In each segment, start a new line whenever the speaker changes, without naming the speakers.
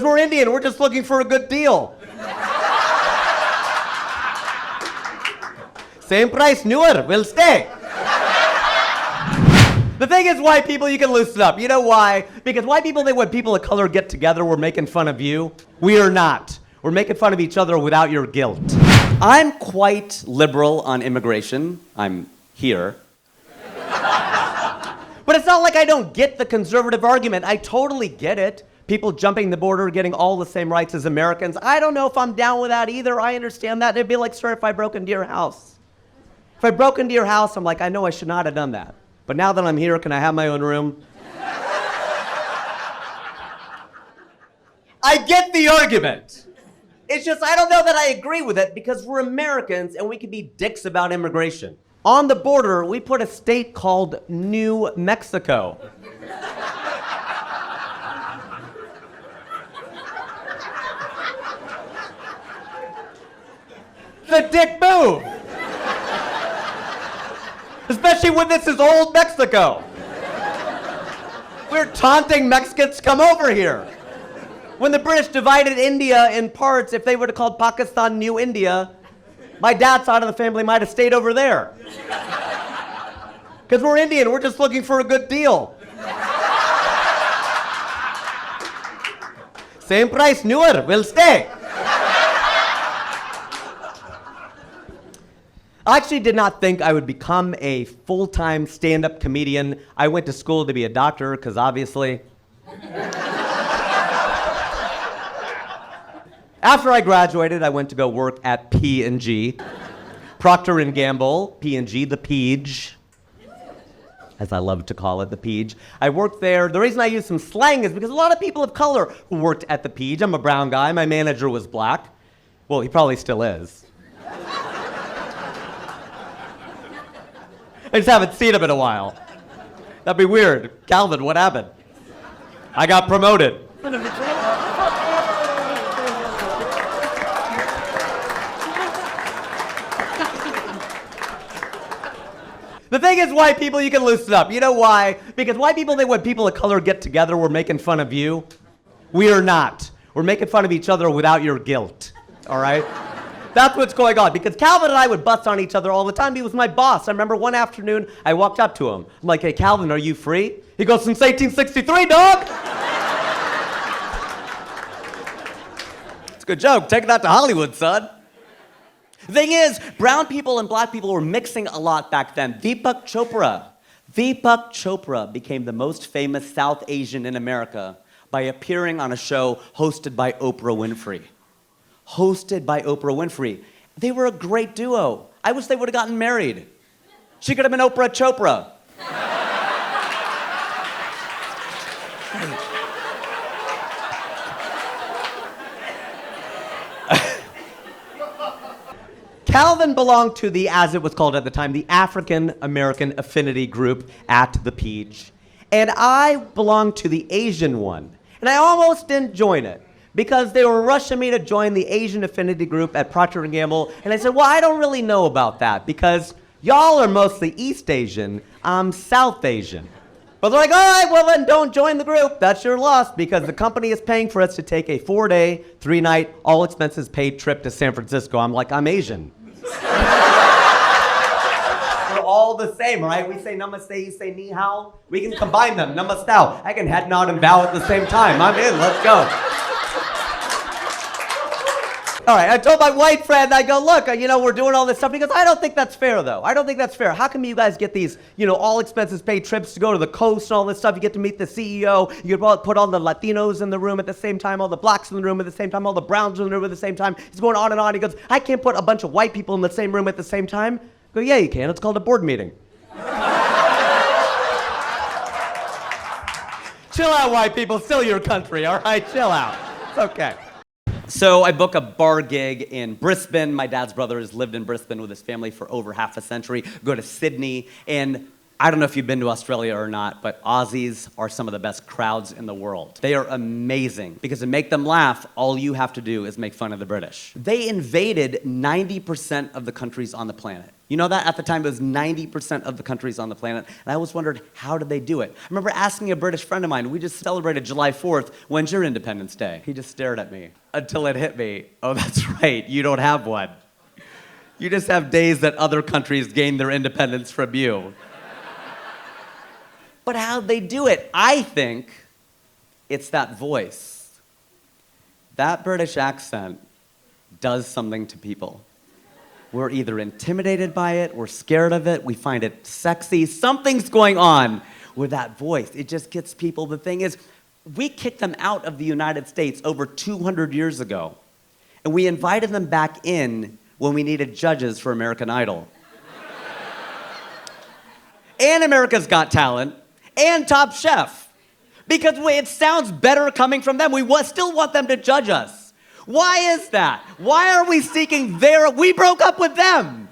We're Indian, we're just looking for a good deal. Same price, newer, we'll stay. The thing is, white people, you can loosen up. You know why? Because white people think when people of color get together, we're making fun of you. We are not. We're making fun of each other without your guilt.
I'm quite liberal on immigration. I'm here.
But it's not like I don't get the conservative argument. I totally get it. People jumping the border, getting all the same rights as Americans. I don't know if I'm down with that either. I understand that. It'd be like, sir, if I broke into your house. If I broke into your house, I'm like, I know I should not have done that. But now that I'm here, can I have my own room? I get the argument. It's just, I don't know that I agree with it because we're Americans and we can be dicks about immigration. On the border, we put a state called New Mexico. The dick move. Especially when this is old Mexico. We're taunting Mexicans to come over here. When the British divided India in parts, if they would have called Pakistan New India, my dad's side of the family might have stayed over there. Because we're Indian, we're just looking for a good deal. Same price, newer, we'll stay. I actually did not think I would become a full-time stand-up comedian. I went to school to be a doctor, because obviously. After I graduated, I went to go work at P&G. Procter & Gamble, P&G, the Peach, as I love to call it, the Peach. I worked there. The reason I use some slang is because a lot of people of color who worked at the Peach. I'm a brown guy. My manager was black. Well, he probably still is. I just haven't seen him in a while. That'd be weird. Calvin, what happened? I got promoted. The thing is, white people, you can loosen up. You know why? Because white people think when people of color get together, we're making fun of you. We are not. We're making fun of each other without your guilt. All right? That's what's going on. Because Calvin and I would bust on each other all the time. He was my boss. I remember one afternoon, I walked up to him. I'm like, hey, Calvin, are you free? He goes, since 1863, dog! It's a good joke. Take that to Hollywood, son.
The thing is, brown people and black people were mixing a lot back then. Deepak Chopra became the most famous South Asian in America by appearing on a show hosted by Oprah Winfrey. They were a great duo. I wish they would have gotten married. She could have been Oprah Chopra.
Calvin belonged to the, as it was called at the time, the African American Affinity Group at the Peach. And I belonged to the Asian one. And I almost didn't join it because they were rushing me to join the Asian Affinity Group at Procter & Gamble. And I said, well, I don't really know about that because y'all are mostly East Asian. I'm South Asian. But they're like, all right, well then don't join the group. That's your loss because the company is paying for us to take a 4-day, 3-night, all expenses paid trip to San Francisco. I'm like, I'm Asian. We're all the same, right? We say namaste, you say ni hao. We can combine them, namastao. I can head nod and bow at the same time. I'm in, let's go. All right, I told my white friend, I go, look, we're doing all this stuff. He goes, I don't think that's fair, though. I don't think that's fair. How come you guys get these, all expenses paid trips to go to the coast and all this stuff? You get to meet the CEO. You put all the Latinos in the room at the same time, all the blacks in the room at the same time, all the browns in the room at the same time. He's going on and on. He goes, I can't put a bunch of white people in the same room at the same time. I go, yeah, you can. It's called a board meeting. Chill out, white people. Still your country, all right? Chill out. It's okay.
So I book a bar gig in Brisbane. My dad's brother has lived in Brisbane with his family for over half a century. Go to Sydney, and I don't know if you've been to Australia or not, but Aussies are some of the best crowds in the world. They are amazing, because to make them laugh, all you have to do is make fun of the British. They invaded 90% of the countries on the planet. You know that? At the time, it was 90% of the countries on the planet. And I always wondered, how did they do it? I remember asking a British friend of mine, we just celebrated July 4th, when's your Independence Day? He just stared at me until it hit me. Oh, that's right, you don't have one. You just have days that other countries gain their independence from you. But how'd they do it? I think it's that voice. That British accent does something to people. We're either intimidated by it, we're scared of it, we find it sexy. Something's going on with that voice. It just gets people. The thing is, we kicked them out of the United States over 200 years ago. And we invited them back in when we needed judges for American Idol. And America's Got Talent, and Top Chef. Because it sounds better coming from them. We still want them to judge us. Why is that? Why are we seeking we broke up with them.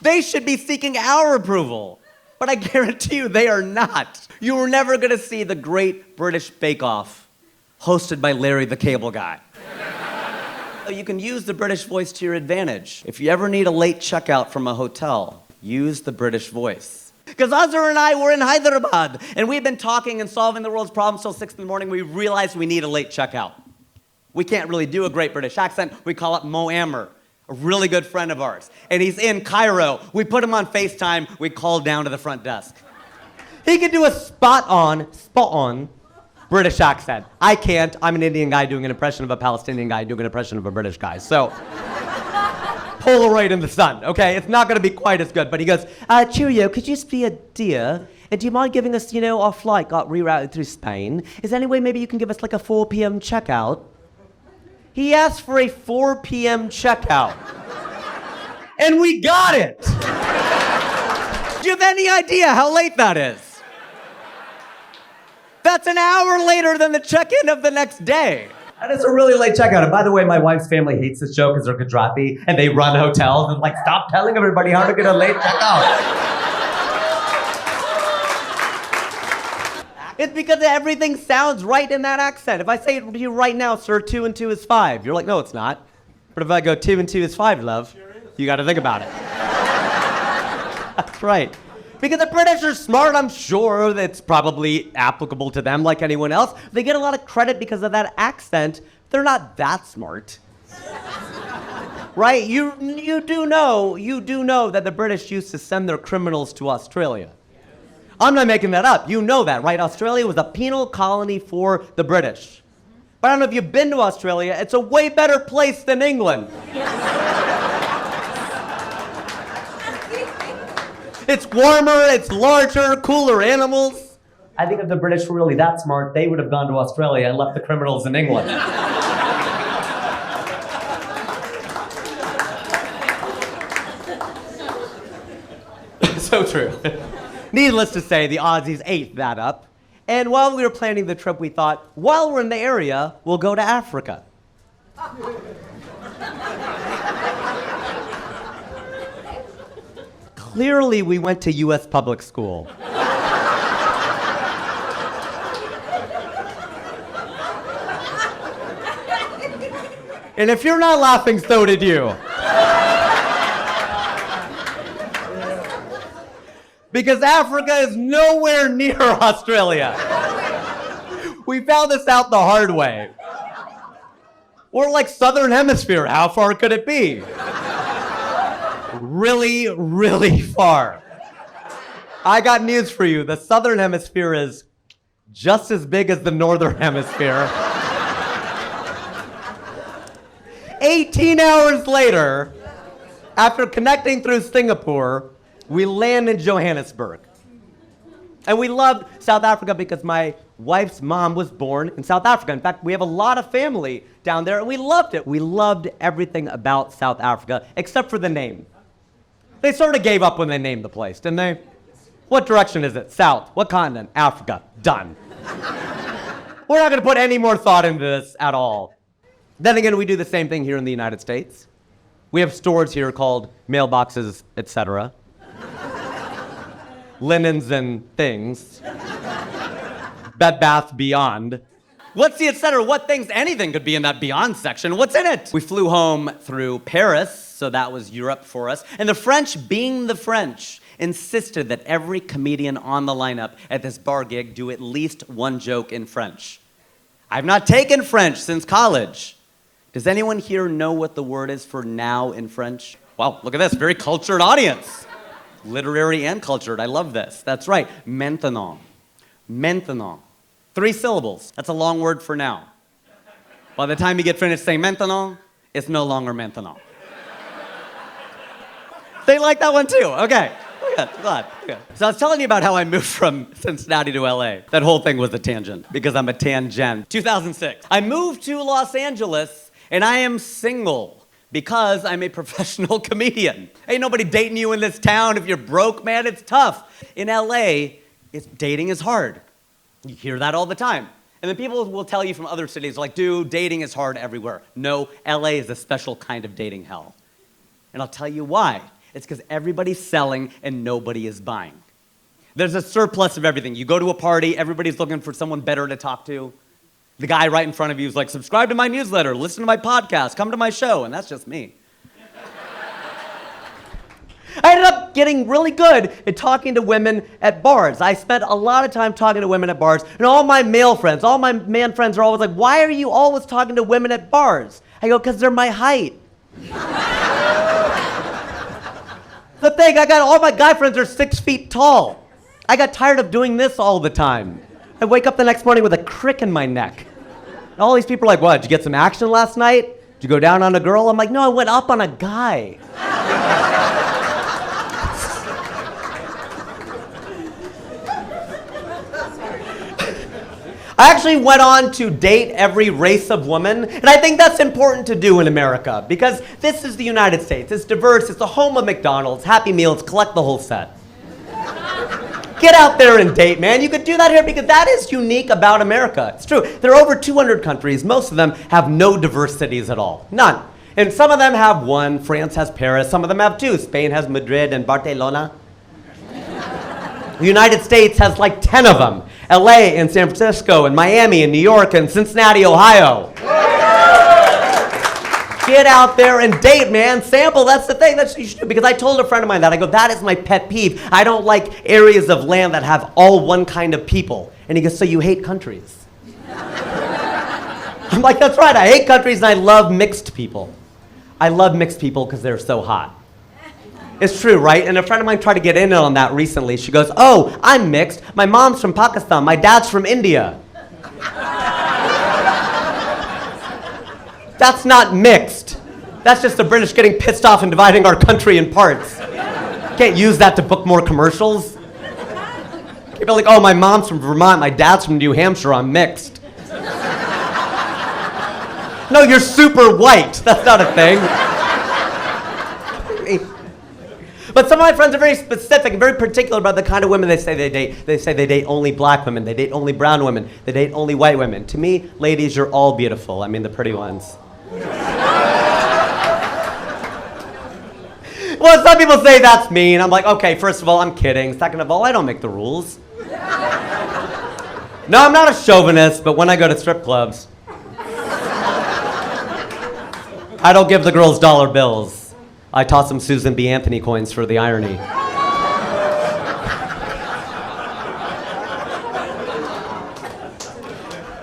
They should be seeking our approval. But I guarantee you they are not. You are never gonna see the Great British Bake Off hosted by Larry the Cable Guy. You can use the British voice to your advantage. If you ever need a late checkout from a hotel, use the British voice. Because Azhar and I were in Hyderabad, and we've been talking and solving the world's problems till 6 in the morning. We realized we need a late checkout. We can't really do a great British accent. We call up Mo Ammer, a really good friend of ours. And he's in Cairo. We put him on FaceTime. We call down to the front desk.
He can do a spot on British accent. I can't. I'm an Indian guy doing an impression of a Palestinian guy doing an impression of a British guy. So, Polaroid in the sun, okay? It's not gonna be quite as good, but he goes, cheerio, could you just be a dear? And do you mind giving us, our flight got rerouted through Spain? Is there any way maybe you can give us like a 4 p.m. checkout? He asked for a 4 p.m. checkout. And we got it!
Do you have any idea how late that is? That's an hour later than the check-in of the next day.
That is a really late checkout. And by the way, my wife's family hates this show because they're Gujarati and they run hotels and stop telling everybody how to get a late checkout. It's because everything sounds right in that accent. If I say to you right now, sir, 2 and 2 is 5, you're like, no, it's not. But if I go 2 and 2 is 5, love, you got to think about it. That's right. Because the British are smart, I'm sure that's probably applicable to them like anyone else. They get a lot of credit because of that accent. They're not that smart. Right? You do know that the British used to send their criminals to Australia. I'm not making that up. You know that, right? Australia was a penal colony for the British. But I don't know if you've been to Australia. It's a way better place than England. It's warmer, it's larger, cooler animals. I think if the British were really that smart, they would have gone to Australia and left the criminals in England. So true. Needless to say, the Aussies ate that up. And while we were planning the trip, we thought, while we're in the area, we'll go to Africa. Clearly, we went to U.S. public school. And if you're not laughing, so did you. Because Africa is nowhere near Australia. We found this out the hard way. We're like Southern Hemisphere. How far could it be? Really, really far. I got news for you. The Southern Hemisphere is just as big as the Northern Hemisphere. 18 hours later, after connecting through Singapore, we land in Johannesburg. And we loved South Africa because my wife's mom was born in South Africa. In fact, we have a lot of family down there, and we loved it. We loved everything about South Africa, except for the name. They sort of gave up when they named the place, didn't they? What direction is it? South. What continent? Africa. Done. We're not going to put any more thought into this at all. Then again, we do the same thing here in the United States. We have stores here called mailboxes, etc. Linens and things. Bed Bath Beyond.
What's the et cetera? What things? Anything could be in that beyond section. What's in it? We flew home through Paris, so that was Europe for us. And the French, being the French, insisted that every comedian on the lineup at this bar gig do at least one joke in French. I've not taken French since college. Does anyone here know what the word is for now in French? Wow, look at this, very cultured audience. Literary and cultured, I love this. That's right, maintenant. Maintenant. 3 syllables. That's a long word for now. By the time you get finished saying maintenant, it's no longer maintenant. They like that one too. Okay. Good. Glad. Good. So I was telling you about how I moved from Cincinnati to LA. That whole thing was a tangent because I'm a tangent. 2006. I moved to Los Angeles and I am single because I'm a professional comedian. Ain't nobody dating you in this town. If you're broke, man, it's tough. In LA, dating is hard. You hear that all the time. And then people will tell you from other cities, like, dude, dating is hard everywhere. No, LA is a special kind of dating hell. And I'll tell you why. It's because everybody's selling and nobody is buying. There's a surplus of everything. You go to a party, everybody's looking for someone better to talk to. The guy right in front of you is like, subscribe to my newsletter, listen to my podcast, come to my show, and that's just me.
I ended up getting really good at talking to women at bars. I spent a lot of time talking to women at bars, and all my male friends, all my man friends are always like, why are you always talking to women at bars? I go, because they're my height. The thing, all my guy friends are 6 feet tall. I got tired of doing this all the time. I wake up the next morning with a crick in my neck. And all these people are like, what, did you get some action last night? Did you go down on a girl? I'm like, no, I went up on a guy. I actually went on to date every race of woman, and I think that's important to do in America, because this is the United States. It's diverse, it's the home of McDonald's, Happy Meals, collect the whole set. Get out there and date, man. You could do that here because that is unique about America. It's true. There are over 200 countries. Most of them have no diverse cities at all. None. And some of them have one. France has Paris. Some of them have 2. Spain has Madrid and Barcelona. The United States has like 10 of them. LA and San Francisco and Miami and New York and Cincinnati, Ohio. Get out there and date, man. Sample, that's the thing that you should do. Because I told a friend of mine that. I go, that is my pet peeve. I don't like areas of land that have all one kind of people. And he goes, so you hate countries? I'm like, that's right. I hate countries and I love mixed people. I love mixed people because they're so hot. It's true, right? And a friend of mine tried to get in on that recently. She goes, oh, I'm mixed. My mom's from Pakistan. My dad's from India. That's not mixed. That's just the British getting pissed off and dividing our country in parts. Can't use that to book more commercials. Can't be like, oh, my mom's from Vermont. My dad's from New Hampshire. I'm mixed. No, you're super white. That's not a thing. But some of my friends are very specific and very particular about the kind of women they say they date. They say they date only black women, they date only brown women, they date only white women. To me, ladies, you're all beautiful. I mean, the pretty ones. Well, some people say that's mean. I'm like, okay, first of all, I'm kidding. Second of all, I don't make the rules. No, I'm not a chauvinist, but when I go to strip clubs, I don't give the girls dollar bills. I toss them Susan B. Anthony coins for the irony.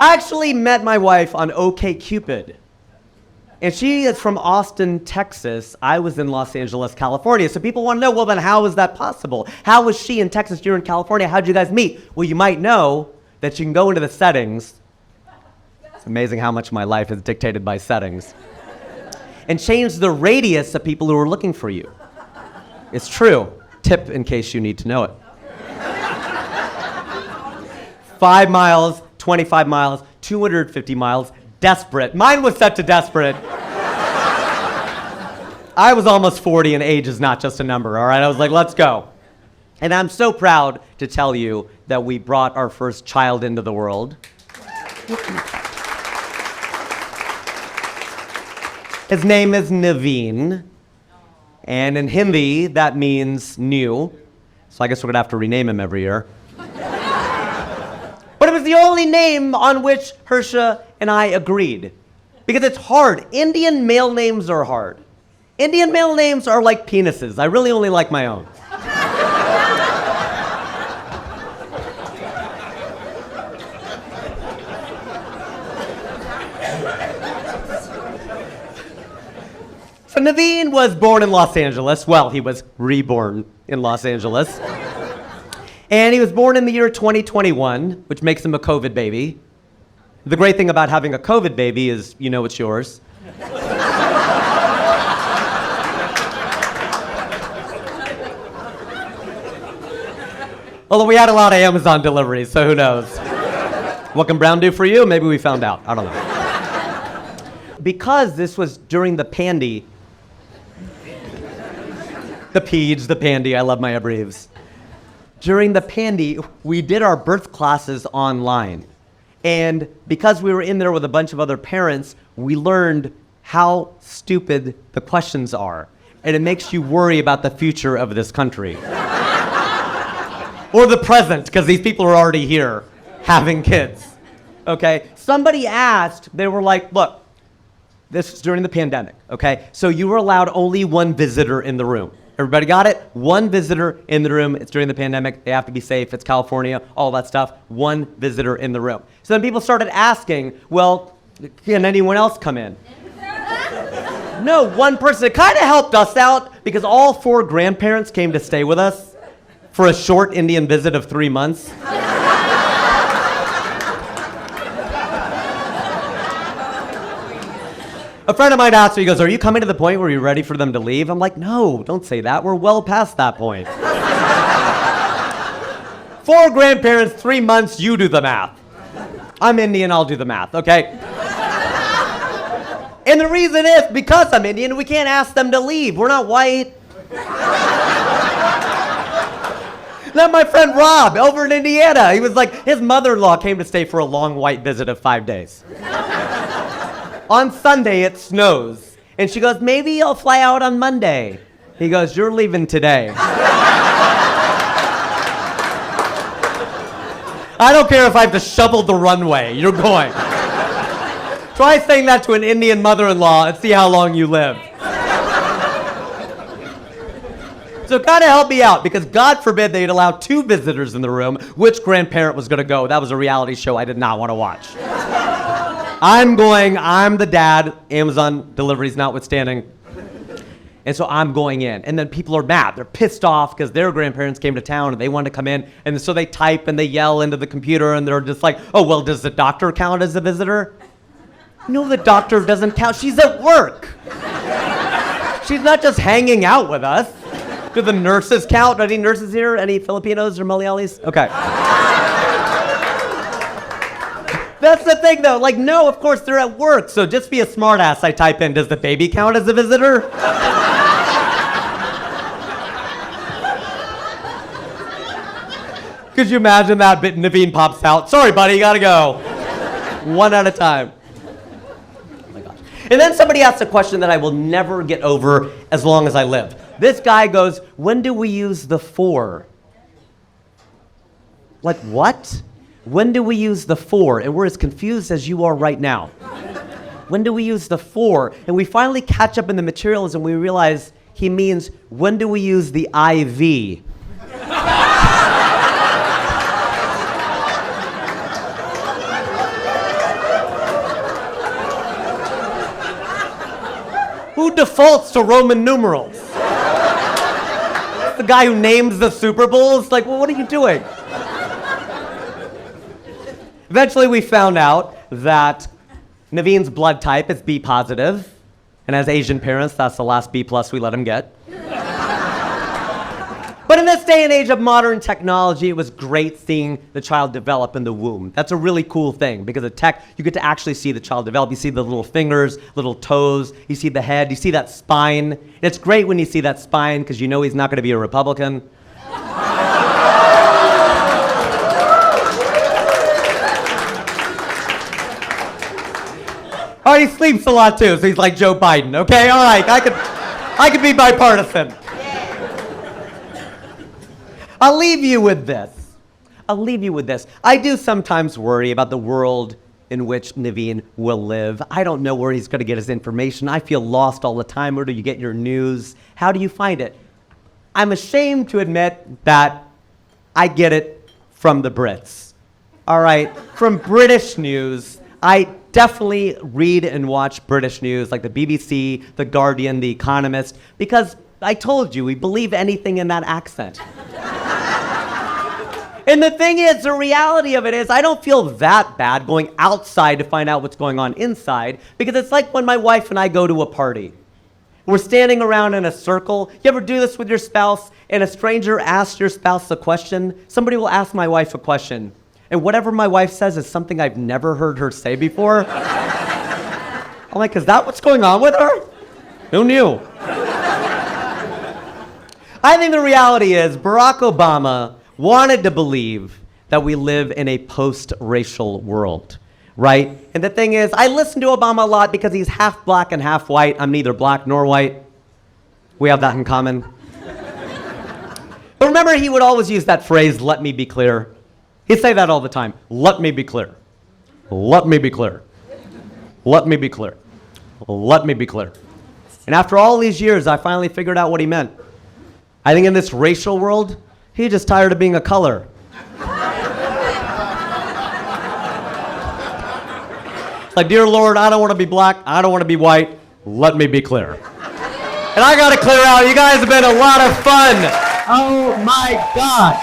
I actually met my wife on OkCupid. And she is from Austin, Texas. I was in Los Angeles, California. So people want to know, well, then how is that possible? How was she in Texas, you're in California? How'd you guys meet? Well, you might know that you can go into the settings. It's amazing how much my life is dictated by settings. And change the radius of people who are looking for you. It's true. Tip in case you need to know it. 5 miles, 25 miles, 250 miles, desperate. Mine was set to desperate. I was almost 40 and age is not just a number, all right? I was like, let's go. And I'm so proud to tell you that we brought our first child into the world. His name is Naveen, and in Hindi, that means new. So I guess we're gonna have to rename him every year. But it was the only name on which Hersha and I agreed. Because it's hard. Indian male names are hard. Indian male names are like penises. I really only like my own. So Naveen was born in Los Angeles. Well, he was reborn in Los Angeles. And he was born in the year 2021, which makes him a COVID baby. The great thing about having a COVID baby is you know it's yours. Although we had a lot of Amazon deliveries, so who knows? What can Brown do for you? Maybe we found out. I don't know. Because this was during the pandy, the Peej, the pandy, I love my abbreves. During the pandy, we did our birth classes online. And because we were in there with a bunch of other parents, we learned how stupid the questions are. And it makes you worry about the future of this country. Or the present, because these people are already here having kids. Okay? Somebody asked, they were like, look, this is during the pandemic, okay? So you were allowed only one visitor in the room. Everybody got it? One visitor in the room. It's during the pandemic. They have to be safe. It's California, all that stuff. One visitor in the room. So then people started asking, well, can anyone else come in? No, one person. It kind of helped us out because all 4 grandparents came to stay with us for a short Indian visit of 3 months. A friend of mine asked me, he goes, are you coming to the point where you're ready for them to leave? I'm like, no, don't say that. We're well past that point. 4 grandparents, 3 months, you do the math. I'm Indian, I'll do the math, okay? And the reason is because I'm Indian, we can't ask them to leave. We're not white. Then my friend Rob over in Indiana, he was like, his mother-in-law came to stay for a long white visit of 5 days. On Sunday, it snows. And she goes, maybe I'll fly out on Monday. He goes, you're leaving today. I don't care if I have to shovel the runway. You're going. Try saying that to an Indian mother-in-law and see how long you live. So kind of help me out, because God forbid they'd allow 2 visitors in the room. Which grandparent was going to go? That was a reality show I did not want to watch. I'm the dad, Amazon deliveries notwithstanding. And so I'm going in. And then people are mad. They're pissed off because their grandparents came to town and they wanted to come in. And so they type and they yell into the computer and they're just like, oh, well, does the doctor count as a visitor? No, the doctor doesn't count. She's at work. She's not just hanging out with us. Do the nurses count? Any nurses here? Any Filipinos or Malayalis? Okay. That's the thing, though. Like, no, of course, they're at work. So just be a smartass. I type in, does the baby count as a visitor? Could you imagine that bit? Naveen pops out. Sorry, buddy, you gotta go. One at a time. Oh my gosh. And then somebody asked a question that I will never get over as long as I live. This guy goes, when do we use the for? Like, what? When do we use the for? And we're as confused as you are right now. When do we use the for? And we finally catch up in the materials and we realize he means, when do we use the IV? Who defaults to Roman numerals? The guy who names the Super Bowls? Like, well, what are you doing? Eventually, we found out that Naveen's blood type is B positive, and as Asian parents, that's the last B plus we let him get. But in this day and age of modern technology, it was great seeing the child develop in the womb. That's a really cool thing, because of tech, you get to actually see the child develop. You see the little fingers, little toes, you see the head, you see that spine. And it's great when you see that spine, because you know he's not going to be a Republican. Oh, he sleeps a lot too, so he's like Joe Biden. Okay, all right, I could be bipartisan. I'll leave you with this. I'll leave you with this. I do sometimes worry about the world in which Naveen will live. I don't know where he's going to get his information. I feel lost all the time. Where do you get your news? How do you find it? I'm ashamed to admit that I get it from the Brits. All right, from British news. I definitely read and watch British news like the BBC, The Guardian, The Economist, because I told you, we believe anything in that accent. And the thing is, the reality of it is, I don't feel that bad going outside to find out what's going on inside, because it's like when my wife and I go to a party. We're standing around in a circle. You ever do this with your spouse, and a stranger asks your spouse a question? Somebody will ask my wife a question, and whatever my wife says is something I've never heard her say before. I'm like, is that what's going on with her? Who knew? I think the reality is Barack Obama wanted to believe that we live in a post-racial world, right? And the thing is, I listen to Obama a lot because he's half black and half white. I'm neither black nor white. We have that in common. But remember, he would always use that phrase, let me be clear. He'd say that all the time. Let me be clear. Let me be clear. Let me be clear. Let me be clear. And after all these years, I finally figured out what he meant. I think in this racial world, he's just tired of being a color. Like, dear Lord, I don't want to be black. I don't want to be white. Let me be clear. And I got to clear out. You guys have been a lot of fun. Oh, my God.